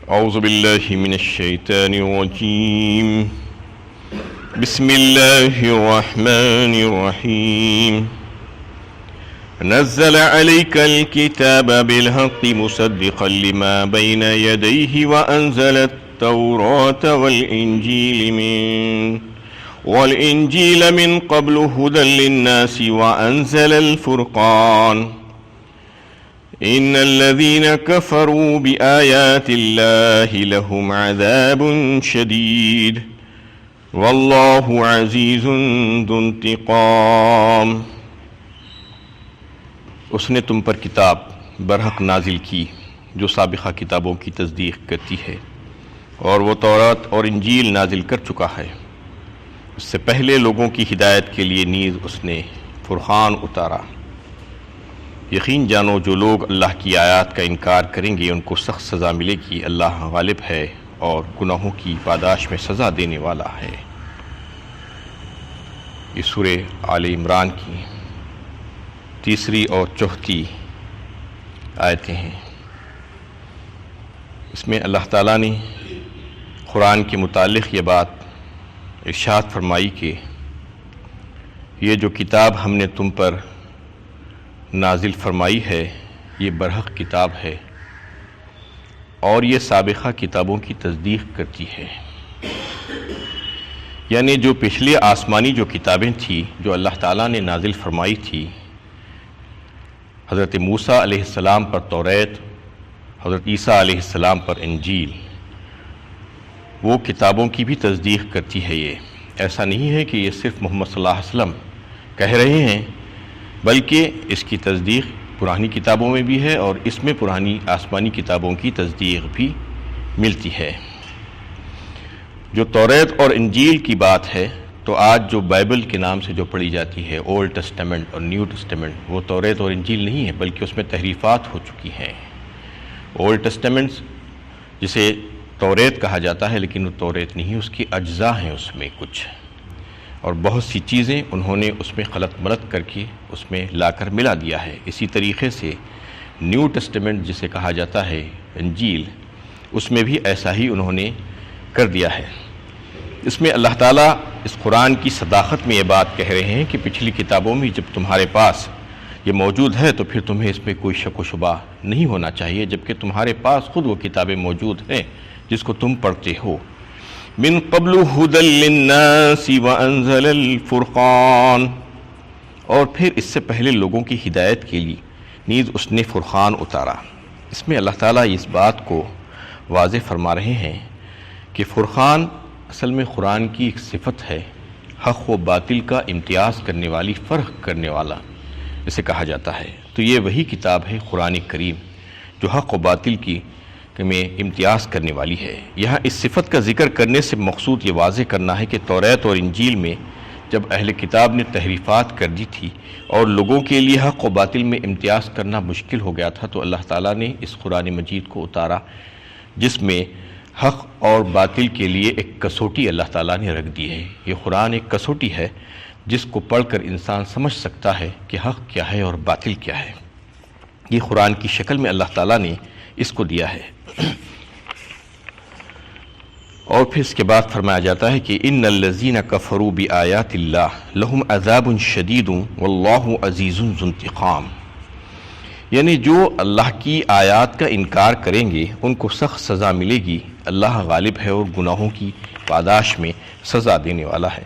اعوذ باللہ من الشیطان الرجیم بسم اللہ الرحمن الرحیم نزل عليك الكتاب بالحق مصدقا لما بين يديه وأنزل التوراة والإنجيل من قبل هدى للناس وأنزل الفرقان إن الذين كفروا بآيات الله لهم عذاب شديد والله عزيز ذو انتقام۔ اس نے تم پر کتاب برحق نازل کی جو سابقہ کتابوں کی تصدیق کرتی ہے، اور وہ تورات اور انجیل نازل کر چکا ہے۔ اس سے پہلے لوگوں کی ہدایت کے لیے نیز اس نے فرقان اتارا۔ یقین جانو جو لوگ اللہ کی آیات کا انکار کریں گے ان کو سخت سزا ملے گی، اللہ غالب ہے اور گناہوں کی پاداش میں سزا دینے والا ہے۔ یہ سورہ آل عمران کی تیسری اور چوتھی آیتیں ہیں۔ اس میں اللہ تعالیٰ نے قرآن کے متعلق یہ بات ارشاد فرمائی کہ یہ جو کتاب ہم نے تم پر نازل فرمائی ہے یہ برحق کتاب ہے اور یہ سابقہ کتابوں کی تصدیق کرتی ہے۔ یعنی جو پچھلی آسمانی جو کتابیں تھیں جو اللہ تعالیٰ نے نازل فرمائی تھی، حضرت موسیٰ علیہ السلام پر توریت، حضرت عیسیٰ علیہ السلام پر انجیل، وہ کتابوں کی بھی تصدیق کرتی ہے۔ یہ ایسا نہیں ہے کہ یہ صرف محمد صلی اللہ علیہ وسلم کہہ رہے ہیں، بلکہ اس کی تصدیق پرانی کتابوں میں بھی ہے اور اس میں پرانی آسمانی کتابوں کی تصدیق بھی ملتی ہے۔ جو توریت اور انجیل کی بات ہے تو آج جو بائبل کے نام سے جو پڑھی جاتی ہے، اولڈ ٹیسٹمنٹ اور نیو ٹیسٹمنٹ، وہ توریت اور انجیل نہیں ہے بلکہ اس میں تحریفات ہو چکی ہیں۔ اولڈ ٹیسٹمنٹ جسے توریت کہا جاتا ہے لیکن وہ توریت نہیں، اس کی اجزاء ہیں اس میں کچھ، اور بہت سی چیزیں انہوں نے اس میں خلط ملط کر کے اس میں لا کر ملا دیا ہے۔ اسی طریقے سے نیو ٹیسٹمنٹ جسے کہا جاتا ہے انجیل، اس میں بھی ایسا ہی انہوں نے کر دیا ہے۔ اس میں اللہ تعالیٰ اس قرآن کی صداقت میں یہ بات کہہ رہے ہیں کہ پچھلی کتابوں میں جب تمہارے پاس یہ موجود ہے تو پھر تمہیں اس میں کوئی شک و شبہ نہیں ہونا چاہیے، جبکہ تمہارے پاس خود وہ کتابیں موجود ہیں جس کو تم پڑھتے ہو۔ من قبل ہدی للناس وانزل الفرقان، اور پھر اس سے پہلے لوگوں کی ہدایت کے لیے نیز اس نے فرقان اتارا۔ اس میں اللہ تعالیٰ اس بات کو واضح فرما رہے ہیں کہ فرقان اصل میں قرآن کی ایک صفت ہے، حق و باطل کا امتیاز کرنے والی، فرق کرنے والا اسے کہا جاتا ہے۔ تو یہ وہی کتاب ہے قرآن کریم جو حق و باطل کی میں امتیاز کرنے والی ہے۔ یہاں اس صفت کا ذکر کرنے سے مقصود یہ واضح کرنا ہے کہ توریت اور انجیل میں جب اہل کتاب نے تحریفات کر دی تھی اور لوگوں کے لیے حق و باطل میں امتیاز کرنا مشکل ہو گیا تھا تو اللہ تعالیٰ نے اس قرآن مجید کو اتارا جس میں حق اور باطل کے لیے ایک کسوٹی اللہ تعالیٰ نے رکھ دی ہے۔ یہ قرآن ایک کسوٹی ہے جس کو پڑھ کر انسان سمجھ سکتا ہے کہ حق کیا ہے اور باطل کیا ہے۔ یہ قرآن کی شکل میں اللہ تعالیٰ نے اس کو دیا ہے۔ اور پھر اس کے بعد فرمایا جاتا ہے کہ ان الذین کفروا بآیات اللہ لہم عذاب شدید واللہ عزیز ذو انتقام، یعنی جو اللہ کی آیات کا انکار کریں گے ان کو سخت سزا ملے گی، اللہ غالب ہے اور گناہوں کی پاداش میں سزا دینے والا ہے۔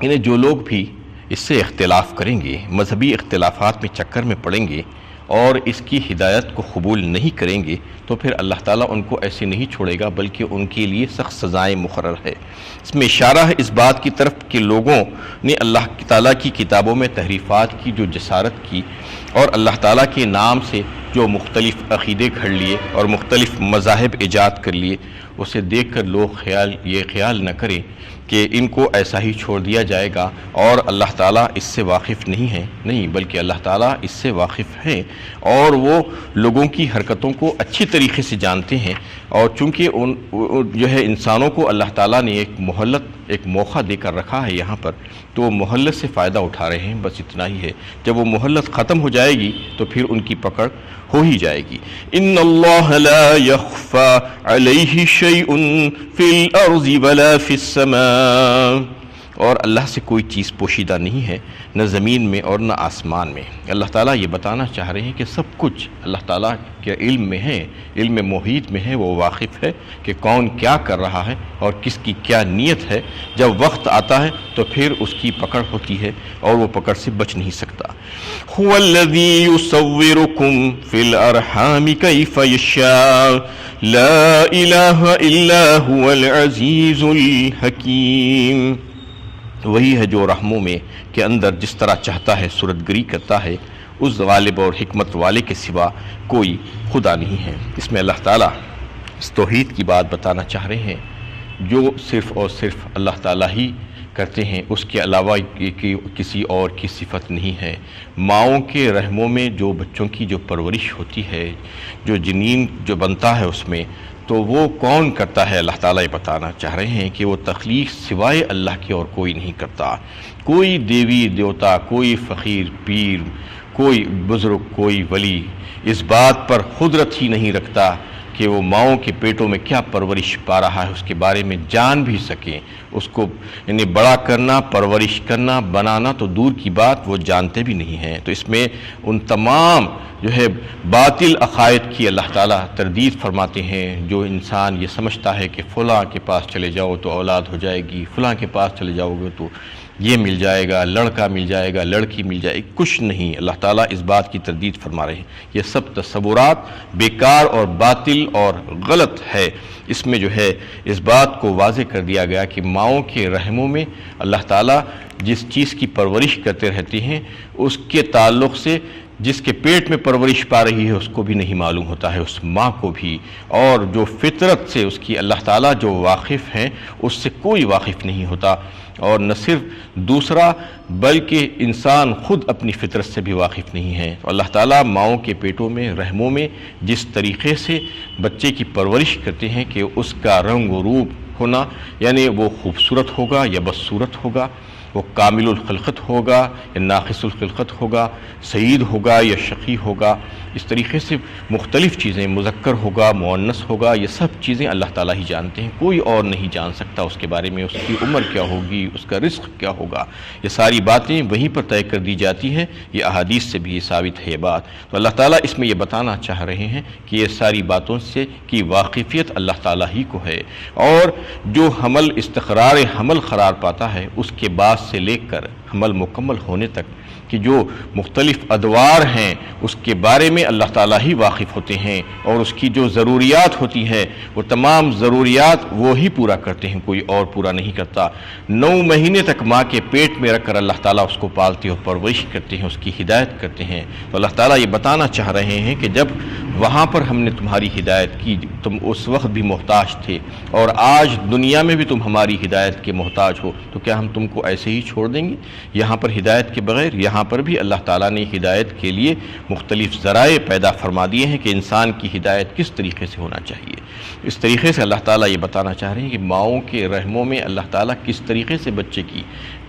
یعنی جو لوگ بھی اس سے اختلاف کریں گے، مذہبی اختلافات میں چکر میں پڑیں گے اور اس کی ہدایت کو قبول نہیں کریں گے تو پھر اللہ تعالیٰ ان کو ایسے نہیں چھوڑے گا بلکہ ان کے لیے سخت سزائیں مقرر ہے۔ اس میں اشارہ ہے اس بات کی طرف کہ لوگوں نے اللہ تعالیٰ کی کتابوں میں تحریفات کی جو جسارت کی اور اللہ تعالیٰ کے نام سے جو مختلف عقیدے گھڑ لیے اور مختلف مذاہب ایجاد کر لیے، اسے دیکھ کر لوگ یہ خیال نہ کریں کہ ان کو ایسا ہی چھوڑ دیا جائے گا اور اللہ تعالیٰ اس سے واقف نہیں ہے، نہیں، بلکہ اللہ تعالیٰ اس سے واقف ہے اور وہ لوگوں کی حرکتوں کو اچھی طریقے سے جانتے ہیں، اور چونکہ جو ہے انسانوں کو اللہ تعالیٰ نے ایک مہلت، ایک موقع دے کر رکھا ہے یہاں پر، تو وہ مہلت سے فائدہ اٹھا رہے ہیں، بس اتنا ہی ہے۔ جب وہ مہلت ختم ہو جائے گی تو پھر ان کی پکڑ ہو ہی جائے گی۔ ان اللہ لا یخفی علیہ شیء فی الارض ولا فی السماء، اور اللہ سے کوئی چیز پوشیدہ نہیں ہے، نہ زمین میں اور نہ آسمان میں۔ اللہ تعالیٰ یہ بتانا چاہ رہے ہیں کہ سب کچھ اللہ تعالیٰ کے علم میں ہے، علم محیط میں ہے، وہ واقف ہے کہ کون کیا کر رہا ہے اور کس کی کیا نیت ہے۔ جب وقت آتا ہے تو پھر اس کی پکڑ ہوتی ہے اور وہ پکڑ سے بچ نہیں سکتا۔ هو الذی یصورکم فی الارحام کیف یشاء لا الہ الا هو العزیز الحکیم، وہی ہے جو رحموں میں کے اندر جس طرح چاہتا ہے صورت گری کرتا ہے، اس غالب اور حکمت والے کے سوا کوئی خدا نہیں ہے۔ اس میں اللہ تعالیٰ اس توحید کی بات بتانا چاہ رہے ہیں جو صرف اور صرف اللہ تعالیٰ ہی کرتے ہیں، اس کے علاوہ کسی اور کی صفت نہیں ہے۔ ماؤں کے رحموں میں جو بچوں کی جو پرورش ہوتی ہے، جو جنین جو بنتا ہے اس میں، تو وہ کون کرتا ہے؟ اللہ تعالیٰ یہ بتانا چاہ رہے ہیں کہ وہ تخلیق سوائے اللہ کے اور کوئی نہیں کرتا۔ کوئی دیوی دیوتا، کوئی فقیر پیر، کوئی بزرگ، کوئی ولی اس بات پر قدرت ہی نہیں رکھتا کہ وہ ماؤں کے پیٹوں میں کیا پرورش پا رہا ہے اس کے بارے میں جان بھی سکیں، اس کو یعنی بڑا کرنا، پرورش کرنا، بنانا تو دور کی بات، وہ جانتے بھی نہیں ہیں۔ تو اس میں ان تمام جو ہے باطل عقائد کی اللہ تعالیٰ تردید فرماتے ہیں۔ جو انسان یہ سمجھتا ہے کہ فلاں کے پاس چلے جاؤ تو اولاد ہو جائے گی، فلاں کے پاس چلے جاؤ گے تو یہ مل جائے گا، لڑکا مل جائے گا، لڑکی مل جائے گی، کچھ نہیں۔ اللہ تعالیٰ اس بات کی تردید فرما رہے ہیں، یہ سب تصورات بیکار اور باطل اور غلط ہے۔ اس میں جو ہے اس بات کو واضح کر دیا گیا کہ ماؤں کے رحموں میں اللہ تعالیٰ جس چیز کی پرورش کرتے رہتے ہیں اس کے تعلق سے جس کے پیٹ میں پرورش پا رہی ہے اس کو بھی نہیں معلوم ہوتا ہے، اس ماں کو بھی، اور جو فطرت سے اس کی اللہ تعالیٰ جو واقف ہیں اس سے کوئی واقف نہیں ہوتا۔ اور نہ صرف دوسرا بلکہ انسان خود اپنی فطرت سے بھی واقف نہیں ہے۔ تو اللہ تعالیٰ ماؤں کے پیٹوں میں، رحموں میں جس طریقے سے بچے کی پرورش کرتے ہیں کہ اس کا رنگ و روپ ہونا، یعنی وہ خوبصورت ہوگا یا بدصورت ہوگا، وہ کامل الخلقت ہوگا یا ناقص الخلقت ہوگا، سعید ہوگا یا شقی ہوگا، اس طریقے سے مختلف چیزیں، مذکر ہوگا، مؤنث ہوگا، یہ سب چیزیں اللہ تعالیٰ ہی جانتے ہیں، کوئی اور نہیں جان سکتا اس کے بارے میں۔ اس کی عمر کیا ہوگی، اس کا رزق کیا ہوگا، یہ ساری باتیں وہیں پر طے کر دی جاتی ہیں۔ یہ احادیث سے بھی یہ ثابت ہے یہ بات۔ تو اللہ تعالیٰ اس میں یہ بتانا چاہ رہے ہیں کہ یہ ساری باتوں سے کی واقفیت اللہ تعالیٰ ہی کو ہے، اور جو حمل استقرار حمل قرار پاتا ہے اس کے بعد سے لے کر حمل مکمل ہونے تک کہ جو مختلف ادوار ہیں اس کے بارے میں اللہ تعالیٰ ہی واقف ہوتے ہیں، اور اس کی جو ضروریات ہوتی ہیں وہ تمام ضروریات وہ ہی پورا کرتے ہیں، کوئی اور پورا نہیں کرتا۔ 9 مہینے تک ماں کے پیٹ میں رکھ کر اللہ تعالیٰ اس کو پالتے اور پرورش کرتے ہیں، اس کی ہدایت کرتے ہیں۔ تو اللہ تعالیٰ یہ بتانا چاہ رہے ہیں کہ جب وہاں پر ہم نے تمہاری ہدایت کی تم اس وقت بھی محتاج تھے، اور آج دنیا میں بھی تم ہماری ہدایت کے محتاج ہو، تو کیا ہم تم کو ایسے ہی چھوڑ دیں گے یہاں پر ہدایت کے بغیر؟ یہاں پر بھی اللہ تعالیٰ نے ہدایت کے لیے مختلف ذرائع پیدا فرما دیے ہیں کہ انسان کی ہدایت کس طریقے سے ہونا چاہیے۔ اس طریقے سے اللہ تعالیٰ یہ بتانا چاہ رہے ہیں کہ ماؤں کے رحموں میں اللہ تعالیٰ کس طریقے سے بچے کی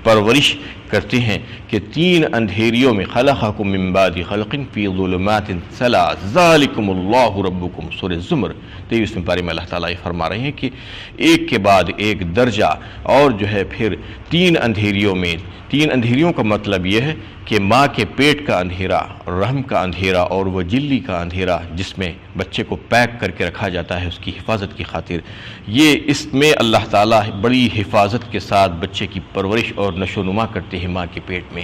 پرورش کرتے ہیں کہ 3 اندھیریوں میں خلقکم من بعد خلق فی ظلمات ثلاث ذالکم اللہ ربکم، سورہ زمر 23ویں پارے میں اللہ تعالیٰ یہ فرما رہے ہیں کہ ایک کے بعد ایک درجہ، اور جو ہے پھر 3 اندھیریوں میں، 3 اندھیریوں کا مطلب یہ ہے کہ ماں کے پیٹ کا اندھیرا، رحم کا اندھیرا، اور وہ جلی کا اندھیرا جس میں بچے کو پیک کر کے رکھا جاتا ہے اس کی حفاظت کی خاطر، یہ اس میں اللہ تعالیٰ بڑی حفاظت کے ساتھ بچے کی پرورش اور نشو و نما کرتے ہیں ماں کے پیٹ میں،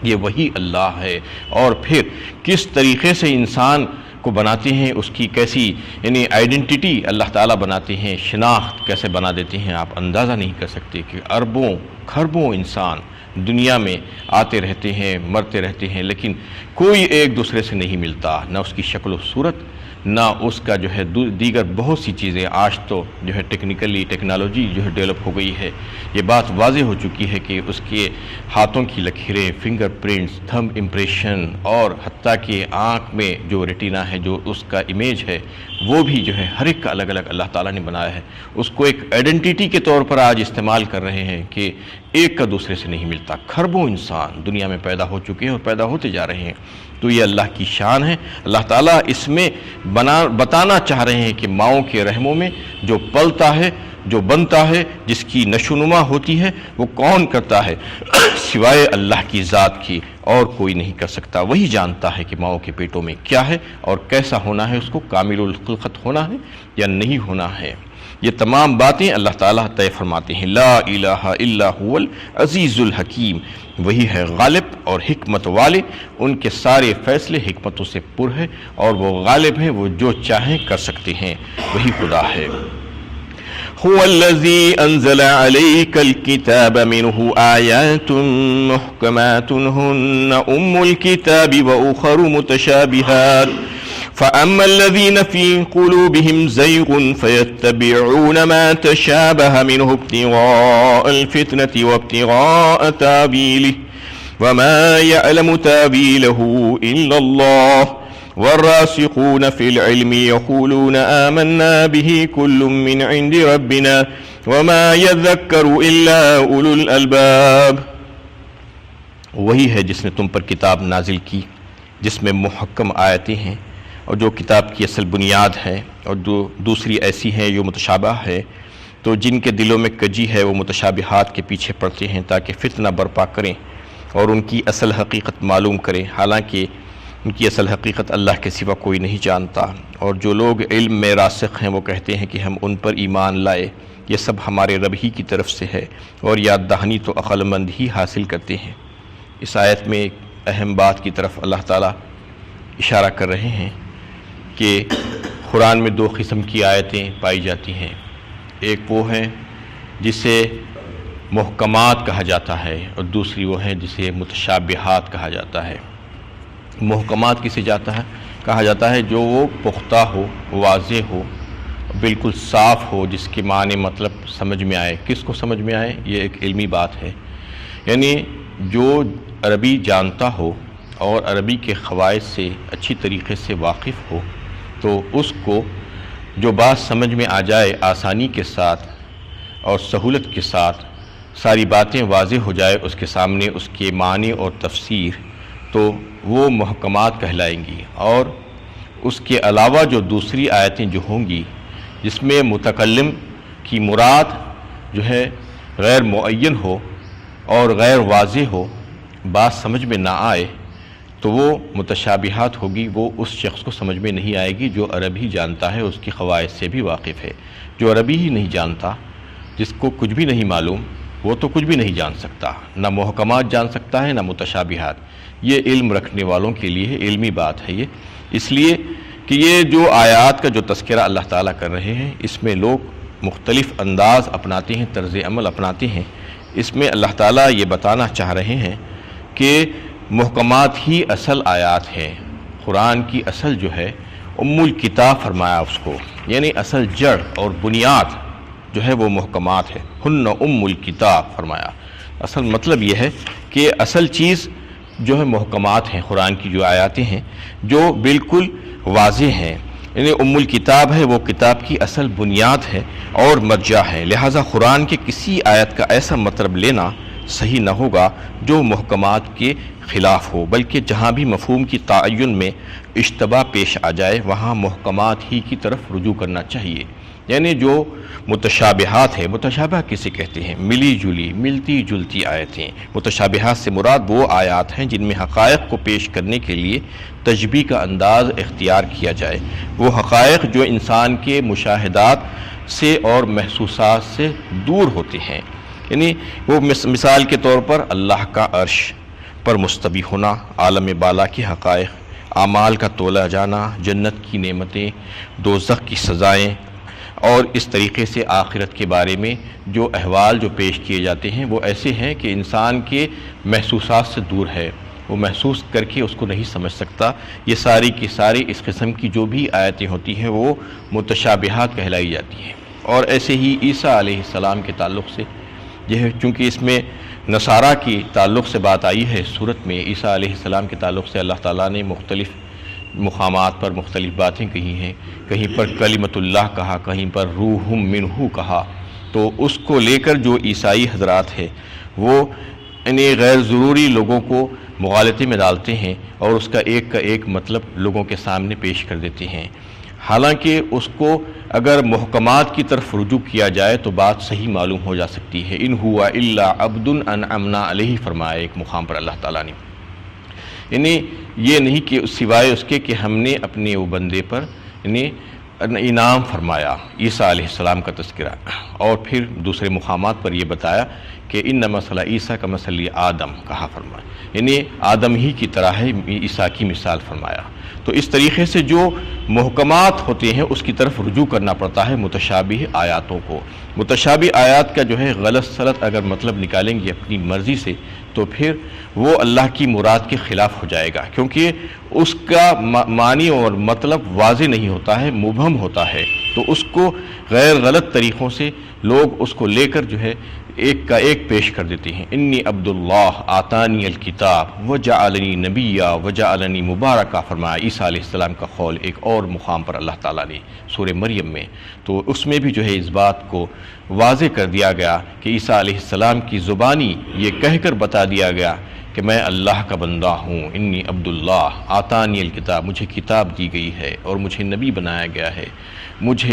یہ وہی اللہ ہے۔ اور پھر کس طریقے سے انسان کو بناتے ہیں، اس کی کیسی یعنی آئیڈنٹیٹی اللہ تعالیٰ بناتے ہیں، شناخت کیسے بنا دیتے ہیں، آپ اندازہ نہیں کر سکتے کہ اربوں کھربوں انسان دنیا میں آتے رہتے ہیں، مرتے رہتے ہیں، لیکن کوئی ایک دوسرے سے نہیں ملتا، نہ اس کی شکل و صورت، نہ اس کا جو ہے دیگر بہت سی چیزیں۔ آج تو جو ہے ٹیکنالوجی جو ہے ڈیولپ ہو گئی ہے، یہ بات واضح ہو چکی ہے کہ اس کے ہاتھوں کی لکیریں، فنگر پرنٹس، تھم امپریشن، اور حتیٰ کہ آنکھ میں جو ریٹینا ہے، جو اس کا امیج ہے، وہ بھی جو ہے ہر ایک کا الگ الگ اللہ تعالیٰ نے بنایا ہے۔ اس کو ایک آئیڈینٹیٹی کے طور پر آج استعمال کر رہے ہیں کہ ایک کا دوسرے سے نہیں ملتا۔ کھربوں انسان دنیا میں پیدا ہو چکے ہیں اور پیدا ہوتے جا رہے ہیں، تو یہ اللہ کی شان ہے۔ اللہ تعالیٰ اس میں بتانا چاہ رہے ہیں کہ ماؤں کے رحموں میں جو پلتا ہے، جو بنتا ہے، جس کی نشوونما ہوتی ہے، وہ کون کرتا ہے؟ سوائے اللہ کی ذات کی اور کوئی نہیں کر سکتا۔ وہی جانتا ہے کہ ماؤں کے پیٹوں میں کیا ہے اور کیسا ہونا ہے، اس کو کامل الخلقت ہونا ہے یا نہیں ہونا ہے۔ یہ تمام باتیں اللہ تعالیٰ طے فرماتے ہیں۔ لا الہ الا هو العزیز الحکیم، وہی ہے غالب اور حکمت والے، ان کے سارے فیصلے حکمتوں سے پر ہے، اور وہ غالب ہیں، وہ جو چاہیں کر سکتے ہیں، وہی خدا ہے۔ هو الذي أنزل عليك الكتاب منه آيات محكمات هن أم الكتاب وأخر متشابهات فأما الذين في قلوبهم زيغ فيتبعون ما تشابه منه ابتغاء الفتنة وابتغاء تأويله وما يعلم تأويله إلا الله والراسخون في العلم يقولون آمنا به كل من عند ربنا وما يذكر إلا أولو الألباب۔ وہی ہے جس نے تم پر کتاب نازل کی، جس میں محکم آیتیں ہیں، اور جو کتاب کی اصل بنیاد ہے، اور جو دوسری ایسی ہیں جو متشابہ ہے، تو جن کے دلوں میں کجی ہے وہ متشابہات کے پیچھے پڑتے ہیں تاکہ فتنہ برپا کریں اور ان کی اصل حقیقت معلوم کریں، حالانکہ ان کی اصل حقیقت اللہ کے سوا کوئی نہیں جانتا۔ اور جو لوگ علم میں راسخ ہیں وہ کہتے ہیں کہ ہم ان پر ایمان لائے، یہ سب ہمارے رب ہی کی طرف سے ہے، اور یاد دہانی تو عقل مند ہی حاصل کرتے ہیں۔ اس آیت میں ایک اہم بات کی طرف اللہ تعالیٰ اشارہ کر رہے ہیں کہ قرآن میں دو قسم کی آیتیں پائی جاتی ہیں۔ ایک وہ ہیں جسے محکمات کہا جاتا ہے، اور دوسری وہ ہیں جسے متشابہات کہا جاتا ہے۔ محکمات کسے کہا جاتا ہے؟ جو وہ پختہ ہو، واضح ہو، بالکل صاف ہو، جس کے معنی مطلب سمجھ میں آئے۔ کس کو سمجھ میں آئے؟ یہ ایک علمی بات ہے، یعنی جو عربی جانتا ہو اور عربی کے قواعد سے اچھی طریقے سے واقف ہو، تو اس کو جو بات سمجھ میں آ جائے آسانی کے ساتھ اور سہولت کے ساتھ، ساری باتیں واضح ہو جائے اس کے سامنے، اس کے معنی اور تفسیر، تو وہ محکمات کہلائیں گی۔ اور اس کے علاوہ جو دوسری آیتیں جو ہوں گی، جس میں متکلم کی مراد جو ہے غیر معین ہو اور غیر واضح ہو، بات سمجھ میں نہ آئے، تو وہ متشابہات ہوگی، وہ اس شخص کو سمجھ میں نہیں آئے گی جو عربی جانتا ہے، اس کی قواعد سے بھی واقف ہے۔ جو عربی ہی نہیں جانتا، جس کو کچھ بھی نہیں معلوم، وہ تو کچھ بھی نہیں جان سکتا، نہ محکمات جان سکتا ہے نہ متشابہات۔ یہ علم رکھنے والوں کے لیے علمی بات ہے یہ، اس لیے کہ یہ جو آیات کا جو تذکرہ اللہ تعالیٰ کر رہے ہیں، اس میں لوگ مختلف انداز اپناتے ہیں، طرز عمل اپناتے ہیں۔ اس میں اللہ تعالیٰ یہ بتانا چاہ رہے ہیں کہ محکمات ہی اصل آیات ہیں۔ قرآن کی اصل جو ہے ام الکتاب فرمایا اس کو، یعنی اصل جڑ اور بنیاد جو ہے وہ محکمات ہے۔ ہن ام الکتاب فرمایا، اصل مطلب یہ ہے کہ اصل چیز جو ہے محکمات ہیں، قرآن کی جو آیاتیں ہیں جو بالکل واضح ہیں، یعنی ام الکتاب ہے، وہ کتاب کی اصل بنیاد ہے اور مرجع ہے۔ لہٰذا قرآن کے کسی آیت کا ایسا مطلب لینا صحیح نہ ہوگا جو محکمات کے خلاف ہو، بلکہ جہاں بھی مفہوم کی تعین میں اشتباہ پیش آ جائے وہاں محکمات ہی کی طرف رجوع کرنا چاہیے۔ یعنی جو متشابہات ہے، متشابہ کسے کہتے ہیں؟ ملی جلی، ملتی جلتی آیتیں۔ متشابہات سے مراد وہ آیات ہیں جن میں حقائق کو پیش کرنے کے لیے تشبیہ کا انداز اختیار کیا جائے، وہ حقائق جو انسان کے مشاہدات سے اور محسوسات سے دور ہوتے ہیں۔ یعنی وہ مثال کے طور پر اللہ کا عرش پر مستوی ہونا، عالم بالا کی حقائق، اعمال کا تولا جانا، جنت کی نعمتیں، دوزخ کی سزائیں، اور اس طریقے سے آخرت کے بارے میں جو احوال جو پیش کیے جاتے ہیں وہ ایسے ہیں کہ انسان کے محسوسات سے دور ہے، وہ محسوس کر کے اس کو نہیں سمجھ سکتا۔ یہ ساری کی ساری اس قسم کی جو بھی آیتیں ہوتی ہیں وہ متشابہات کہلائی جاتی ہیں۔ اور ایسے ہی عیسیٰ علیہ السلام کے تعلق سے یہ ہے، چونکہ اس میں نصارہ کی تعلق سے بات آئی ہے صورت میں، عیسیٰ علیہ السلام کے تعلق سے اللہ تعالیٰ نے مختلف مقامات پر مختلف باتیں کہی ہیں، کہیں پر کلمۃ اللہ کہا، کہیں پر روح منہ کہا۔ تو اس کو لے کر جو عیسائی حضرات ہیں وہ انہیں غیر ضروری لوگوں کو مغالطے میں ڈالتے ہیں اور اس کا ایک مطلب لوگوں کے سامنے پیش کر دیتے ہیں، حالانکہ اس کو اگر محکمات کی طرف رجوع کیا جائے تو بات صحیح معلوم ہو جا سکتی ہے۔ ان ہوا الا عبد انعمنا علیہ فرمایا ایک مقام پر اللہ تعالیٰ نے، یعنی یہ نہیں کہ سوائے اس کے کہ ہم نے اپنے وہ بندے پر انعام فرمایا، عیسیٰ علیہ السلام کا تذکرہ، اور پھر دوسرے مقامات پر یہ بتایا کہ ان مثل عیسیٰ کا مثل آدم کہا فرمایا، یعنی آدم ہی کی طرح ہے عیسیٰ کی مثال فرمایا۔ تو اس طریقے سے جو محکمات ہوتے ہیں اس کی طرف رجوع کرنا پڑتا ہے متشابہ آیاتوں کو۔ متشابہ آیات کا جو ہے غلط سلط اگر مطلب نکالیں گے اپنی مرضی سے تو پھر وہ اللہ کی مراد کے خلاف ہو جائے گا، کیونکہ اس کا معنی اور مطلب واضح نہیں ہوتا ہے، مبہم ہوتا ہے، تو اس کو غیر غلط طریقوں سے لوگ اس کو لے کر جو ہے ایک کا ایک پیش کر دیتے ہیں۔ انی عبداللہ آتانی الکتاب وجعلنی نبیا وجعلنی مبارکہ فرمایا عیسیٰ علیہ السلام کا قول ایک اور مقام پر اللہ تعالیٰ نے سورہ مریم میں، تو اس میں بھی جو ہے اس بات کو واضح کر دیا گیا کہ عیسیٰ علیہ السلام کی زبانی یہ کہہ کر بتا دیا گیا کہ میں اللہ کا بندہ ہوں، انی عبداللہ آتانی الکتاب، مجھے کتاب دی گئی ہے اور مجھے نبی بنایا گیا ہے، مجھ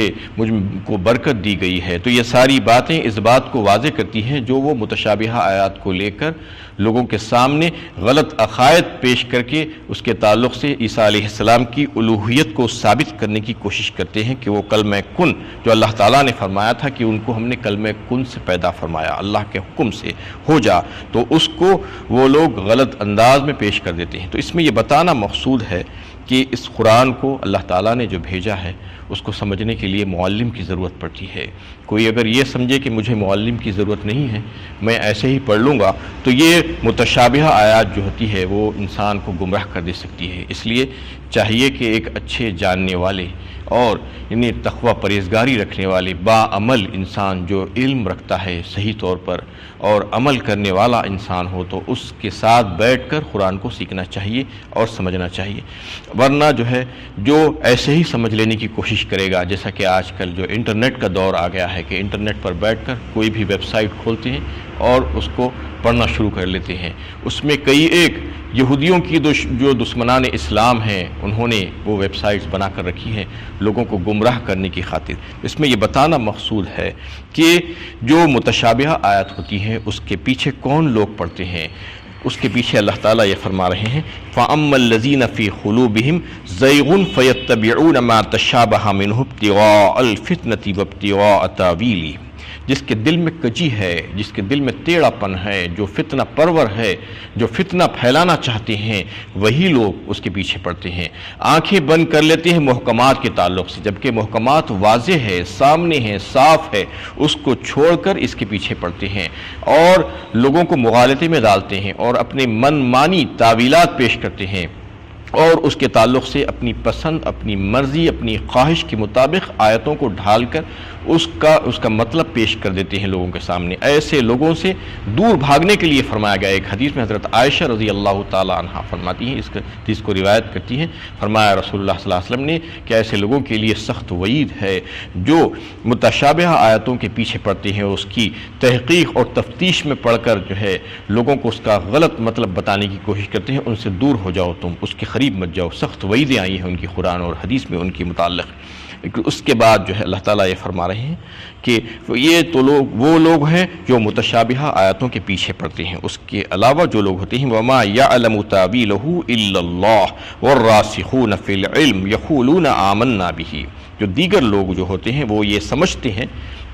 کو برکت دی گئی ہے۔ تو یہ ساری باتیں اس بات کو واضح کرتی ہیں جو وہ متشابہہ آیات کو لے کر لوگوں کے سامنے غلط عقائد پیش کر کے اس کے تعلق سے عیسیٰ علیہ السلام کی الوہیت کو ثابت کرنے کی کوشش کرتے ہیں کہ وہ کلمہ کن جو اللہ تعالیٰ نے فرمایا تھا کہ ان کو ہم نے کلمہ کن سے پیدا فرمایا، اللہ کے حکم سے ہو جا، تو اس کو وہ لوگ غلط انداز میں پیش کر دیتے ہیں۔ تو اس میں یہ بتانا مقصود ہے کہ اس قرآن کو اللہ تعالیٰ نے جو بھیجا ہے اس کو سمجھنے کے لیے معلم کی ضرورت پڑتی ہے۔ کوئی اگر یہ سمجھے کہ مجھے معلم کی ضرورت نہیں ہے، میں ایسے ہی پڑھ لوں گا، تو یہ متشابہہ آیات جو ہوتی ہے وہ انسان کو گمراہ کر دے سکتی ہے۔ اس لیے چاہیے کہ ایک اچھے جاننے والے اور انہیں تقوی پرہیزگاری رکھنے والے باعمل انسان جو علم رکھتا ہے صحیح طور پر اور عمل کرنے والا انسان ہو تو اس کے ساتھ بیٹھ کر قرآن کو سیکھنا چاہیے اور سمجھنا چاہیے، ورنہ جو ہے جو ایسے ہی سمجھ لینے کی کوشش کرے گا، جیسا کہ آج کل جو انٹرنیٹ کا دور آ گیا ہے کہ انٹرنیٹ پر بیٹھ کر کوئی بھی ویب سائٹ کھولتے ہیں اور اس کو پڑھنا شروع کر لیتے ہیں، اس میں کئی ایک یہودیوں کی جو دشمنان اسلام ہیں انہوں نے وہ ویب سائٹس بنا کر رکھی ہیں لوگوں کو گمراہ کرنے کی خاطر۔ اس میں یہ بتانا مقصود ہے کہ جو متشابہہ آیات ہوتی ہیں اس کے پیچھے کون لوگ پڑھتے ہیں، اس کے پیچھے اللہ تعالیٰ یہ فرما رہے ہیں فَأَمَّا الَّذِينَ فِي قُلُوبِهِمْ زَيْغٌ فَيَتَّبِعُونَ مَا تَشَابَهَ مِنْهُ ابْتِغَاءَ الْفِتْنَةِ وَابْتِغَاءَ تَأْوِيلِهِ، جس کے دل میں کجی ہے، جس کے دل میں ٹیڑھا پن ہے، جو فتنہ پرور ہے، جو فتنہ پھیلانا چاہتے ہیں، وہی لوگ اس کے پیچھے پڑتے ہیں۔ آنکھیں بند کر لیتے ہیں محکمات کے تعلق سے، جبکہ محکمات واضح ہے، سامنے ہے، صاف ہے، اس کو چھوڑ کر اس کے پیچھے پڑتے ہیں اور لوگوں کو مغالطے میں ڈالتے ہیں اور اپنے من مانی تعویلات پیش کرتے ہیں اور اس کے تعلق سے اپنی پسند، اپنی مرضی، اپنی خواہش کے مطابق آیتوں کو ڈھال کر اس کا مطلب پیش کر دیتے ہیں لوگوں کے سامنے۔ ایسے لوگوں سے دور بھاگنے کے لیے فرمایا گیا۔ ایک حدیث میں حضرت عائشہ رضی اللہ تعالیٰ عنہ فرماتی ہیں، اس حدیث کو روایت کرتی ہیں، فرمایا رسول اللہ صلی اللہ علیہ وسلم نے کہ ایسے لوگوں کے لیے سخت وعید ہے جو متشابہہ آیتوں کے پیچھے پڑتے ہیں، اس کی تحقیق اور تفتیش میں پڑھ کر جو ہے لوگوں کو اس کا غلط مطلب بتانے کی کوشش کرتے ہیں۔ ان سے دور ہو جاؤ، تم اس کے قریب مت جاؤ۔ سخت وعیدیں آئی ہیں ان کی قرآن اور حدیث میں ان کے متعلق۔ اس کے بعد جو ہے اللہ تعالیٰ یہ فرما رہے ہیں کہ یہ تو وہ لوگ ہیں جو متشابہہ آیاتوں کے پیچھے پڑتے ہیں، اس کے علاوہ جو لوگ ہوتے ہیں وَمَا يَعْلَمُ تَأْوِيلَهُ إِلَّا اللَّهُ وَالرَّاسِخُونَ فِي الْعِلْمِ يَقُولُونَ آمَنَّا بِهِ، جو دیگر لوگ جو ہوتے ہیں وہ یہ سمجھتے ہیں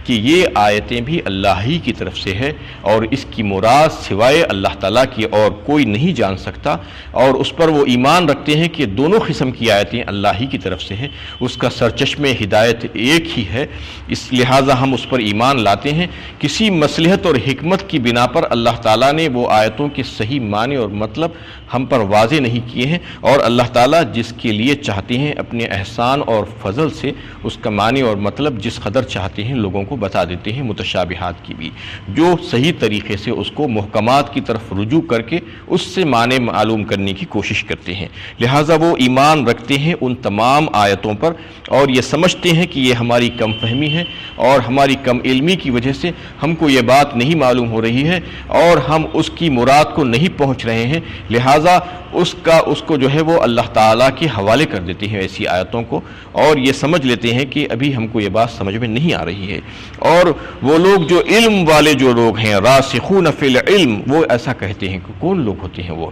کہ یہ آیتیں بھی اللہ ہی کی طرف سے ہے اور اس کی مراد سوائے اللہ تعالیٰ کی اور کوئی نہیں جان سکتا، اور اس پر وہ ایمان رکھتے ہیں کہ دونوں قسم کی آیتیں اللہ ہی کی طرف سے ہیں، اس کا سرچشمہ ہدایت ایک ہی ہے، اس لہٰذا ہم اس پر ایمان لاتے ہیں۔ کسی مصلحت اور حکمت کی بنا پر اللہ تعالیٰ نے وہ آیتوں کے صحیح معنی اور مطلب ہم پر واضح نہیں کیے ہیں، اور اللہ تعالیٰ جس کے لیے چاہتے ہیں اپنے احسان اور فضل سے اس کا معنی اور مطلب جس قدر چاہتے ہیں لوگوں کو بتا دیتے ہیں، متشابہات کی بھی، جو صحیح طریقے سے اس کو محکمات کی طرف رجوع کر کے اس سے معنی معلوم کرنے کی کوشش کرتے ہیں۔ لہٰذا وہ ایمان رکھتے ہیں ان تمام آیتوں پر اور یہ سمجھتے ہیں کہ یہ ہماری کم فہمی ہے اور ہماری کم علمی کی وجہ سے ہم کو یہ بات نہیں معلوم ہو رہی ہے اور ہم اس کی مراد کو نہیں پہنچ رہے ہیں، لہٰذا اس کو جو ہے وہ اللہ تعالیٰ کے حوالے کر دیتے ہیں ایسی آیتوں کو، اور یہ سمجھ لیتے ہیں کہ ابھی ہم کو یہ بات سمجھ میں نہیں آ رہی ہے۔ اور وہ لوگ جو علم والے جو لوگ ہیں، راسخون فی العلم، وہ ایسا کہتے ہیں کہ کون لوگ ہوتے ہیں؟ وہ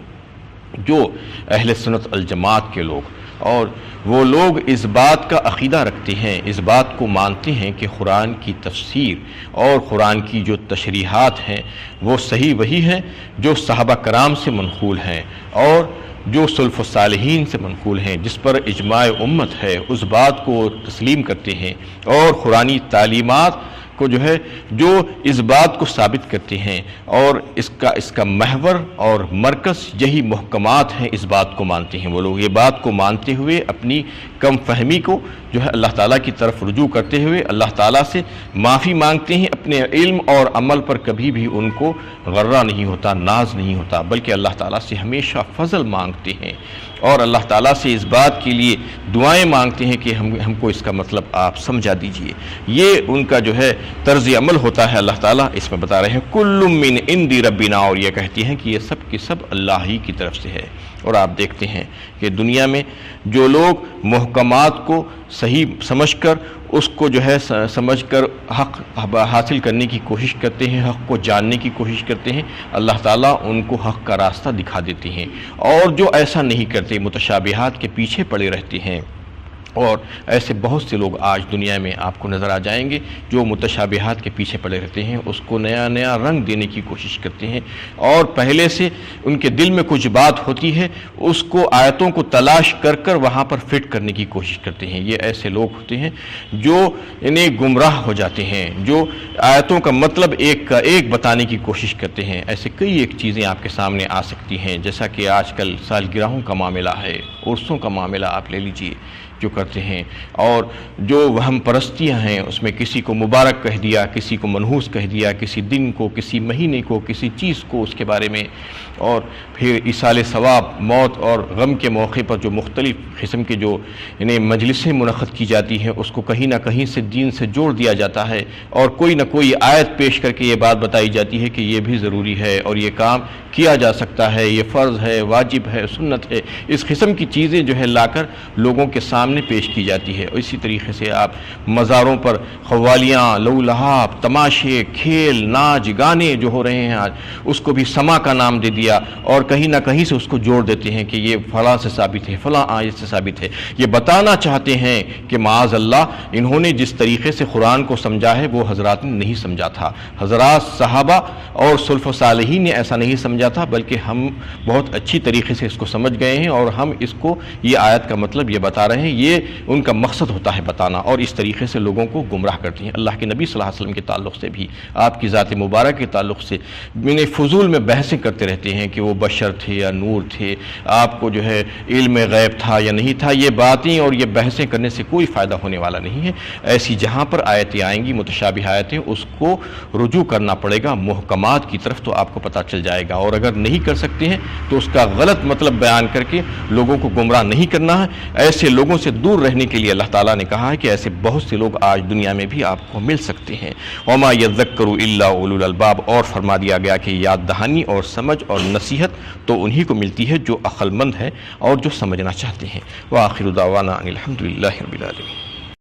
جو اہل سنت الجماعت کے لوگ، اور وہ لوگ اس بات کا عقیدہ رکھتے ہیں، اس بات کو مانتے ہیں کہ قرآن کی تفسیر اور قرآن کی جو تشریحات ہیں وہ صحیح وہی ہیں جو صحابہ کرام سے منقول ہیں اور جو سلف الصالحین سے منقول ہیں، جس پر اجماع امت ہے، اس بات کو تسلیم کرتے ہیں، اور قرآنی تعلیمات کو جو ہے جو اس بات کو ثابت کرتے ہیں، اور اس کا محور اور مرکز یہی محکمات ہیں، اس بات کو مانتے ہیں۔ وہ لوگ یہ بات کو مانتے ہوئے اپنی کم فہمی کو جو ہے اللہ تعالیٰ کی طرف رجوع کرتے ہوئے اللہ تعالیٰ سے معافی مانگتے ہیں، اپنے علم اور عمل پر کبھی بھی ان کو غرہ نہیں ہوتا، ناز نہیں ہوتا، بلکہ اللہ تعالیٰ سے ہمیشہ فضل مانگتے ہیں اور اللہ تعالیٰ سے اس بات کے لیے دعائیں مانگتے ہیں کہ ہم کو اس کا مطلب آپ سمجھا دیجئے۔ یہ ان کا جو ہے طرز عمل ہوتا ہے۔ اللہ تعالیٰ اس میں بتا رہے ہیں کل من عند ربنا، اور یہ کہتی ہیں کہ یہ سب کے سب اللہ ہی کی طرف سے ہے۔ اور آپ دیکھتے ہیں کہ دنیا میں جو لوگ محکمات کو صحیح سمجھ کر اس کو جو ہے سمجھ کر حق حاصل کرنے کی کوشش کرتے ہیں، حق کو جاننے کی کوشش کرتے ہیں، اللہ تعالیٰ ان کو حق کا راستہ دکھا دیتے ہیں، اور جو ایسا نہیں کرتے متشابہات کے پیچھے پڑے رہتے ہیں، اور ایسے بہت سے لوگ آج دنیا میں آپ کو نظر آ جائیں گے جو متشابہات کے پیچھے پڑے رہتے ہیں، اس کو نیا نیا رنگ دینے کی کوشش کرتے ہیں، اور پہلے سے ان کے دل میں کچھ بات ہوتی ہے اس کو آیتوں کو تلاش کر کر وہاں پر فٹ کرنے کی کوشش کرتے ہیں۔ یہ ایسے لوگ ہوتے ہیں جو انہیں گمراہ ہو جاتے ہیں، جو آیتوں کا مطلب ایک کا ایک بتانے کی کوشش کرتے ہیں۔ ایسے کئی ایک چیزیں آپ کے سامنے آ سکتی ہیں، جیسا کہ آج کل سالگرہوں کا معاملہ ہے، عرسوں کا معاملہ آپ لے لیجئے جو کرتے ہیں، اور جو وہم پرستیاں ہیں اس میں کسی کو مبارک کہہ دیا، کسی کو منحوس کہہ دیا، کسی دن کو، کسی مہینے کو، کسی چیز کو اس کے بارے میں، اور پھر ایصال ثواب، موت اور غم کے موقع پر جو مختلف قسم کے جو انہیں مجلسیں منعقد کی جاتی ہیں اس کو کہیں نہ کہیں سے دین سے جوڑ دیا جاتا ہے، اور کوئی نہ کوئی آیت پیش کر کے یہ بات بتائی جاتی ہے کہ یہ بھی ضروری ہے اور یہ کام کیا جا سکتا ہے، یہ فرض ہے، واجب ہے، سنت ہے۔ اس قسم کی چیزیں جو ہے لا کر لوگوں کے سامنے پیش کی جاتی ہے، اور اسی طریقے سے آپ مزاروں پر قوالیاں، لو لہاب، تماشے، کھیل، ناچ، گانے جو ہو رہے ہیں آج، اس کو بھی سما کا نام دے دیا، اور کہیں نہ کہیں سے اس کو جوڑ دیتے ہیں کہ یہ فلاں سے ثابت ہے، فلاں آیت سے ثابت ہے۔ یہ بتانا چاہتے ہیں کہ معاذ اللہ انہوں نے جس طریقے سے قرآن کو سمجھا ہے وہ حضرات نے نہیں سمجھا تھا، حضرات صحابہ اور سلف و صالحین نے ایسا نہیں سمجھا تھا، بلکہ ہم بہت اچھی طریقے سے اس کو سمجھ گئے ہیں، اور ہم اس کو یہ آیت کا مطلب یہ بتا رہے ہیں، یہ ان کا مقصد ہوتا ہے بتانا، اور اس طریقے سے لوگوں کو گمراہ کرتے ہیں۔ اللہ کے نبی صلی اللہ علیہ وسلم کے تعلق سے بھی، آپ کی ذات مبارک کے تعلق سے فضول میں بحثیں کرتے رہتے ہیں کہ وہ بشر تھے یا نور تھے، آپ کو جو ہے علم غیب تھا یا نہیں تھا۔ یہ باتیں اور یہ بحثیں کرنے سے کوئی فائدہ ہونے والا نہیں ہے۔ ایسی جہاں پر آیتیں آئیں گی متشابہ آیتیں، اس کو رجوع کرنا پڑے گا محکمات کی طرف، تو آپ کو پتہ چل جائے گا، اور اگر نہیں کر سکتے ہیں تو اس کا غلط مطلب بیان کر کے لوگوں کو گمراہ نہیں کرنا ہے۔ ایسے لوگوں سے دور رہنے کے لیے اللہ تعالیٰ نے کہا ہے کہ ایسے بہت سے لوگ آج دنیا میں بھی آپ کو مل سکتے ہیں۔ وما یذکر الا اولو الالباب، اور فرما دیا گیا کہ یاد دہانی اور سمجھ اور نصیحت تو انہی کو ملتی ہے جو عقل مند ہے اور جو سمجھنا چاہتے ہیں۔ وآخر دعوانا ان الحمد للہ رب العالمین۔